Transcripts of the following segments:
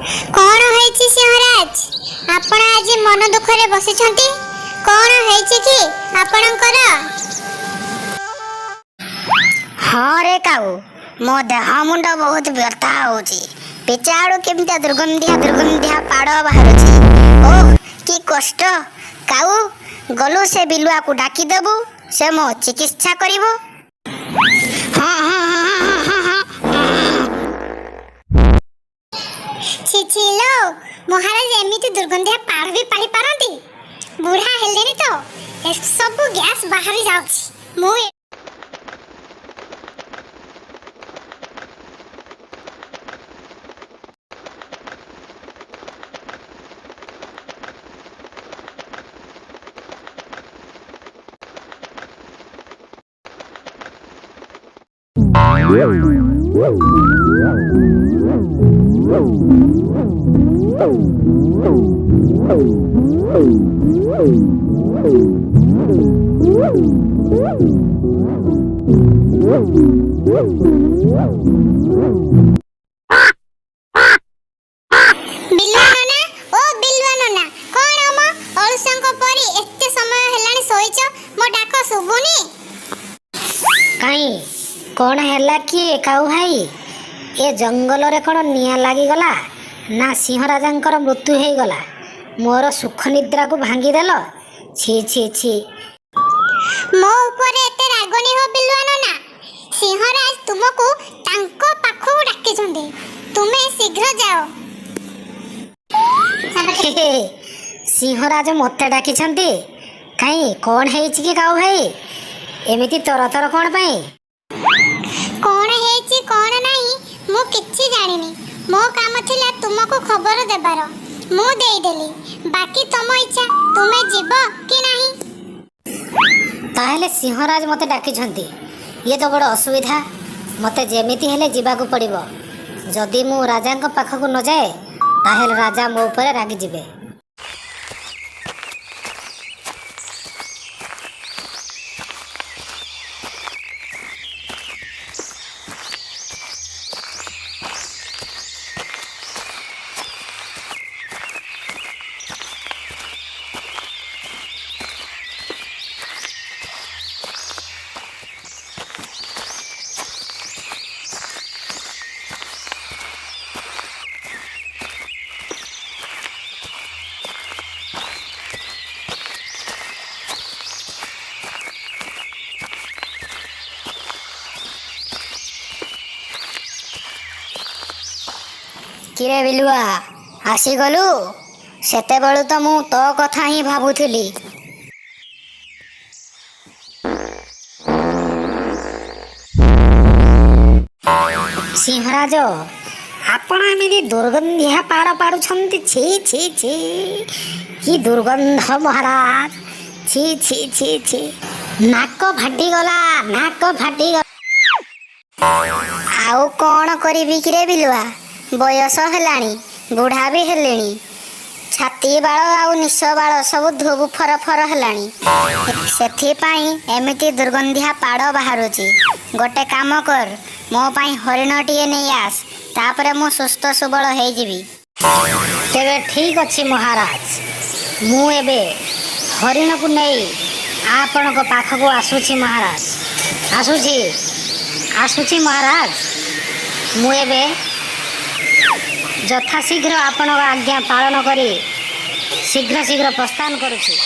कौन होइछि सिंहराज? आपण आज मन दुखरे बसिछंती। कौन होइछि कि आपणकर? हाँ रे काऊ, मो देह मुंड बहुत व्यथा होची। पेचाड़ू केमिता दुर्गंधिया पाड़ बाहरुची। ओह कि कष्ट। काऊ गलु से बिलुआ को डाकी देबू, से मो चिकित्सा करिवो। हाँ हाँ हाँ हाँ हाँ हाँ। छी लो, महाराज एमिति दुर्गंधिया पाड़ भी पाली पारंती? बुढ़ा हेलेनी तो ए सब गैस बाहरी जाउछि। मु काई कौन हैला कि काऊ भाई? ए जंगल रे कौन निया लागी गला ना सिंहराजांकर मृत्यु हो गला? मोर सुख निद्रा को भांगी देल। छी छी छी। मो ऊपर एते रागनी हो बिलवानो ना। सिंहराज तुमको तांको पाखो डाके छंदे। तुमे शीघ्र जाओ। सिंहराज मते डाकी छंती? काई कौन हेछि कि काऊ भाई? एमिति तर तर कौन पाई? कौन हेछि कौन नाही मु किछि जानिनी। मो काम थिला तुमको खबर देबार। मु देई देली। बाकी तुम इच्छा, तुमे जीव कि नाही। ताहेले सिंहराज मते डाकी छंती। ये तो बड़ असुविधा। मते जेमिति हेले जीवाकू पड़िबो। जदि मु राजांक पाखकू न जाए ताहेले राजा मो ऊपर रागी जिबे। किरे बिलुआ आसीगलु? सेते बेलु तो मु तो कथा ही भाबुथुली। सिंहराज आपण एमिति दुर्गंधिया पाड़ पाड़ुछंती? छी छी छी कि दुर्गंध महाराज। छी छी छी छी। नाक फाटी गला, नाक फाटी गला। आउ कौन करिबि किरे बिलुआ? बयस हेलाणी, बुढ़ा भी हेलेणी। छाती बाल आउ निश बाल सब धुबु फर फर हेलाणी। सेथि पाई एमिति दुर्गंधिया पाड़ बाहरुची। गोटे काम कर, मो पाई हरिणटिए नहीं आस, तापरे मु सुस्थ सुबल हो जिबी। तेबे ठीक अछि महाराज, मु एबे हरिण को नहीं आपनक पाखको आसुची महाराज। आसुची महाराज। मु एबे यथाशीघ्र आपण आज्ञा पालन करी शीघ्र शीघ्र प्रस्थान करुछि।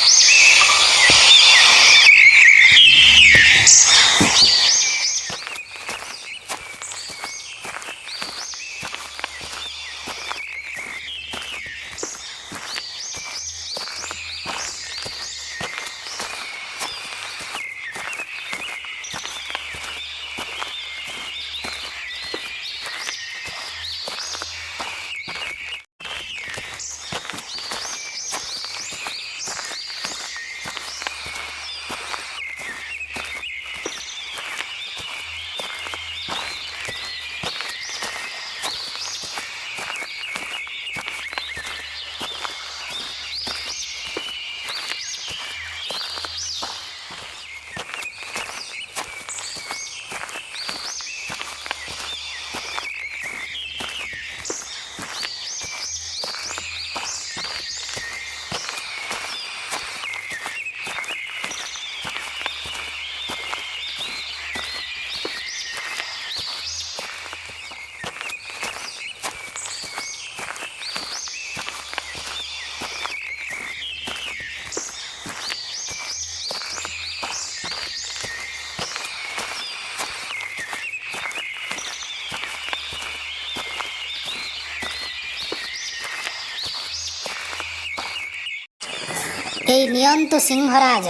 ଏଇ ନିଅନ୍ତୁ ସିଂହରାଜ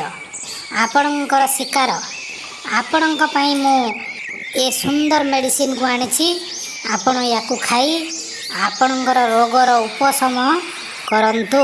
ଆପଣଙ୍କର ଶିକାର। ଆପଣଙ୍କ ପାଇଁ ମୁଁ ଏ ସୁନ୍ଦର ମେଡ଼ିସିନକୁ ଆଣିଛି। ଆପଣ ୟାକୁ ଖାଇ ଆପଣଙ୍କର ରୋଗର ଉପଶମ କରନ୍ତୁ।